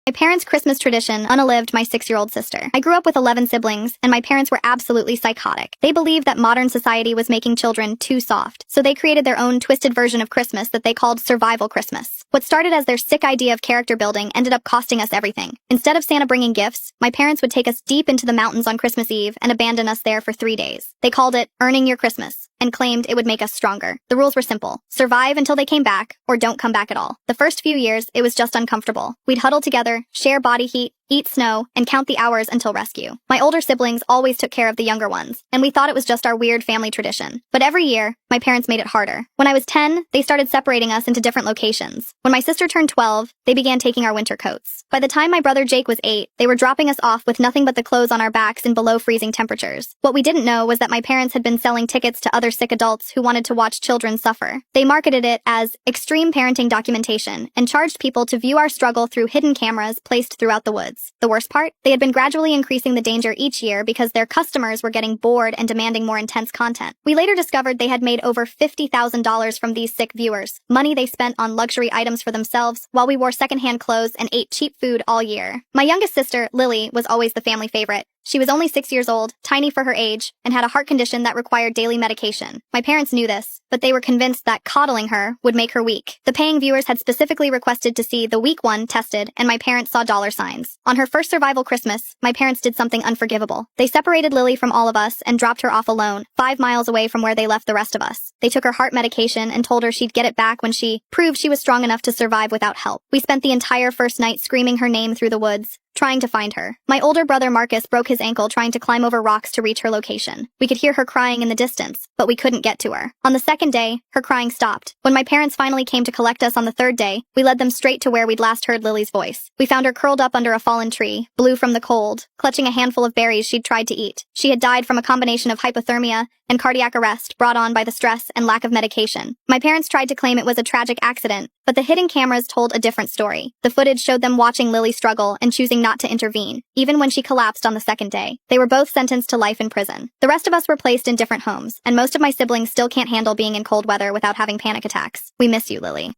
My parents' Christmas tradition unalived my 6-year-old sister. I grew up with 11 siblings, and my parents were absolutely psychotic. They believed that modern society was making children too soft, so they created their own twisted version of Christmas that they called Survival Christmas. What started as their sick idea of character building ended up costing us everything. Instead of Santa bringing gifts, my parents would take us deep into the mountains on Christmas Eve and abandon us there for 3 days. They called it earning your Christmas and claimed it would make us stronger. The rules were simple: survive until they came back, or don't come back at all. The first few years, it was just uncomfortable. We'd huddle together, share body heat, eat snow, and count the hours until rescue. My older siblings always took care of the younger ones, and we thought it was just our weird family tradition. But every year, my parents made it harder. When I was 10, they started separating us into different locations. When my sister turned 12, they began taking our winter coats. By the time my brother Jake was 8, they were dropping us off with nothing but the clothes on our backs in below freezing temperatures. What we didn't know was that my parents had been selling tickets to other sick adults who wanted to watch children suffer. They marketed it as extreme parenting documentation and charged people to view our struggle through hidden cameras placed throughout the woods. The worst part? They had been gradually increasing the danger each year because their customers were getting bored and demanding more intense content. We later discovered they had made over $50,000 from these sick viewers, money they spent on luxury items for themselves while we wore secondhand clothes and ate cheap food all year. My youngest sister, Lily, was always the family favorite. She was only 6 years old, tiny for her age, and had a heart condition that required daily medication. My parents knew this, but they were convinced that coddling her would make her weak. The paying viewers had specifically requested to see the weak one tested, and my parents saw dollar signs. On her first survival Christmas, my parents did something unforgivable. They separated Lily from all of us and dropped her off alone, 5 miles away from where they left the rest of us. They took her heart medication and told her she'd get it back when she proved she was strong enough to survive without help. We spent the entire first night screaming her name through the woods, trying to find her. My older brother Marcus broke his ankle trying to climb over rocks to reach her location. We could hear her crying in the distance, but we couldn't get to her. On the second day, her crying stopped. When my parents finally came to collect us on the third day, we led them straight to where we'd last heard Lily's voice. We found her curled up under a fallen tree, blue from the cold, clutching a handful of berries she'd tried to eat. She had died from a combination of hypothermia and cardiac arrest brought on by the stress and lack of medication. My parents tried to claim it was a tragic accident, but the hidden cameras told a different story. The footage showed them watching Lily struggle and choosing not to intervene, even when she collapsed on the second day. They were both sentenced to life in prison. The rest of us were placed in different homes, and most of my siblings still can't handle being in cold weather without having panic attacks. We miss you, Lily.